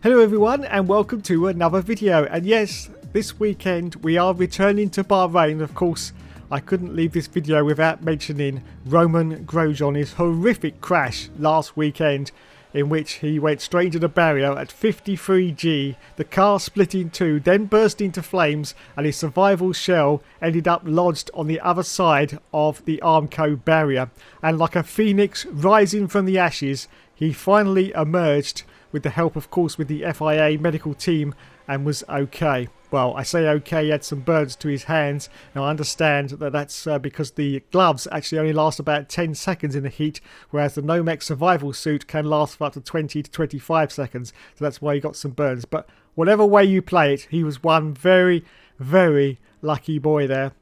Hello everyone and welcome to another video, and yes, this weekend we are returning to Bahrain. Of course, I couldn't leave this video without mentioning Romain Grosjean's horrific crash last weekend in which he went straight into the barrier at 53G, the car split in two, then burst into flames, and his survival shell ended up lodged on the other side of the Armco barrier, and like a phoenix rising from the ashes, he finally emerged with the help, of course, with the FIA medical team, and was okay. Well, I say okay, he had some burns to his hands. Now I understand that that's because the gloves actually only last about 10 seconds in the heat, whereas the Nomex survival suit can last for up to 20 to 25 seconds. So that's why he got some burns. But whatever way you play it, he was one very, very lucky boy there.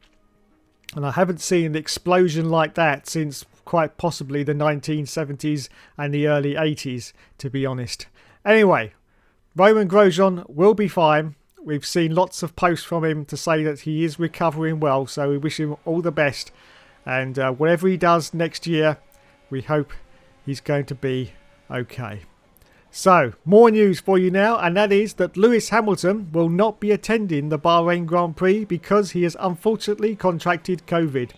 And I haven't seen an explosion like that since quite possibly the 1970s and the early 80s, to be honest. Anyway, Romain Grosjean will be fine. We've seen lots of posts from him to say that he is recovering well, so we wish him all the best. And whatever he does next year, we hope he's going to be okay. So, more news for you now, and that is that Lewis Hamilton will not be attending the Bahrain Grand Prix because he has unfortunately contracted COVID.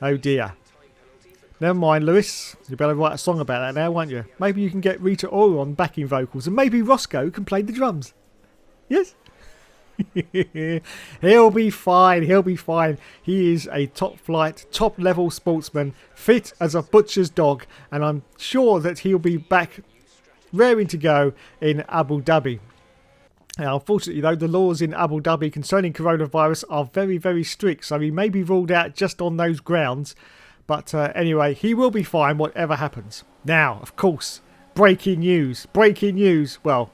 Oh dear. Never mind, Lewis. You better write a song about that now, won't you? Maybe you can get Rita Ora on backing vocals, and maybe Roscoe can play the drums. Yes? He'll be fine. He'll be fine. He is a top flight, top level sportsman, fit as a butcher's dog, and I'm sure that he'll be back raring to go in Abu Dhabi. Now, unfortunately, though, the laws in Abu Dhabi concerning coronavirus are very, very strict, so he may be ruled out just on those grounds. But anyway, he will be fine whatever happens. Now, of course, breaking news. Breaking news. Well,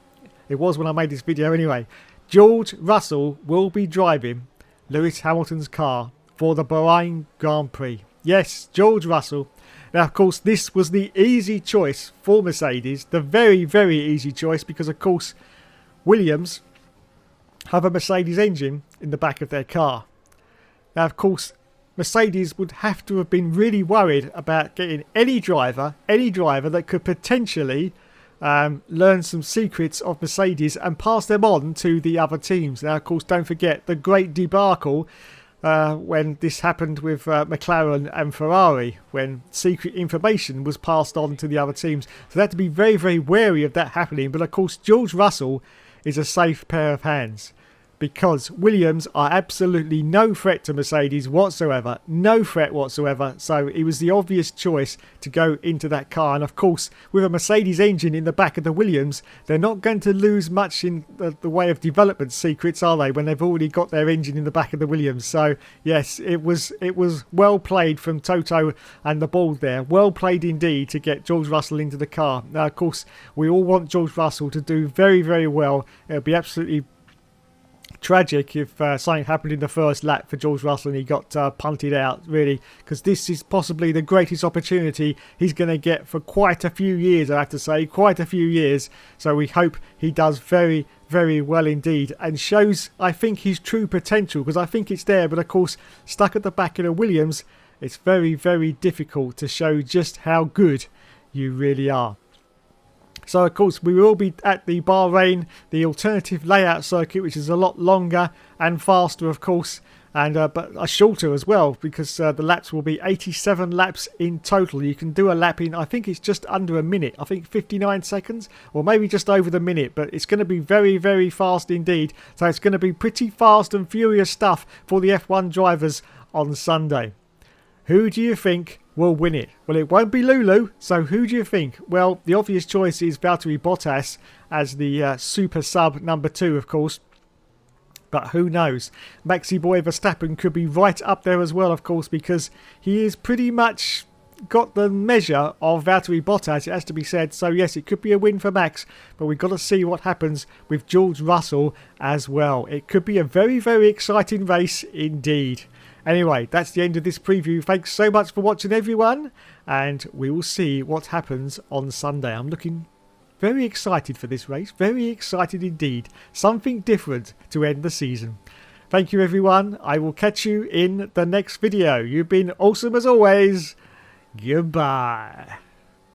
it was when I made this video anyway. George Russell will be driving Lewis Hamilton's car for the Bahrain Grand Prix. Yes, George Russell. Now, of course, this was the easy choice for Mercedes. The very, very easy choice because, of course, Williams have a Mercedes engine in the back of their car. Now, of course, Mercedes would have to have been really worried about getting any driver that could potentially learn some secrets of Mercedes and pass them on to the other teams. Now, of course, don't forget the great debacle when this happened with McLaren and Ferrari, when secret information was passed on to the other teams. So they had to be very, very wary of that happening. But, of course, George Russell is a safe pair of hands, because Williams are absolutely no threat to Mercedes whatsoever. No threat whatsoever. So it was the obvious choice to go into that car. And of course, with a Mercedes engine in the back of the Williams, they're not going to lose much in the way of development secrets, are they, when they've already got their engine in the back of the Williams? So yes, it was well played from Toto and the board there. Well played indeed to get George Russell into the car. Now, of course, we all want George Russell to do very, very well. It'll be absolutely tragic if something happened in the first lap for George Russell and he got punted out, really, because this is possibly the greatest opportunity he's going to get for quite a few years, I have to say, quite a few years. So we hope he does very, very well indeed and shows, I think, his true potential, because I think it's there. But of course, stuck at the back in a Williams, it's very, very difficult to show just how good you really are. So, of course, we will be at the Bahrain, the alternative layout circuit, which is a lot longer and faster, of course, and but shorter as well, because the laps will be 87 laps in total. You can do a lap in, I think it's just under a minute. I think 59 seconds, or maybe just over the minute, but it's going to be very, very fast indeed. So it's going to be pretty fast and furious stuff for the F1 drivers on Sunday. Who do you think will win it? Well, it won't be Lulu, so who do you think? Well, the obvious choice is Valtteri Bottas as the super sub number 2, of course. But who knows? Maxi Boy Verstappen could be right up there as well, of course, because he is pretty much got the measure of Valtteri Bottas, it has to be said. So yes, it could be a win for Max, but we've got to see what happens with George Russell as well. It could be a very, very exciting race indeed. Anyway, that's the end of this preview. Thanks so much for watching, everyone, and we will see what happens on Sunday. I'm looking very excited for this race. Very excited indeed. Something different to end the season. Thank you, everyone. I will catch you in the next video. You've been awesome as always. Goodbye.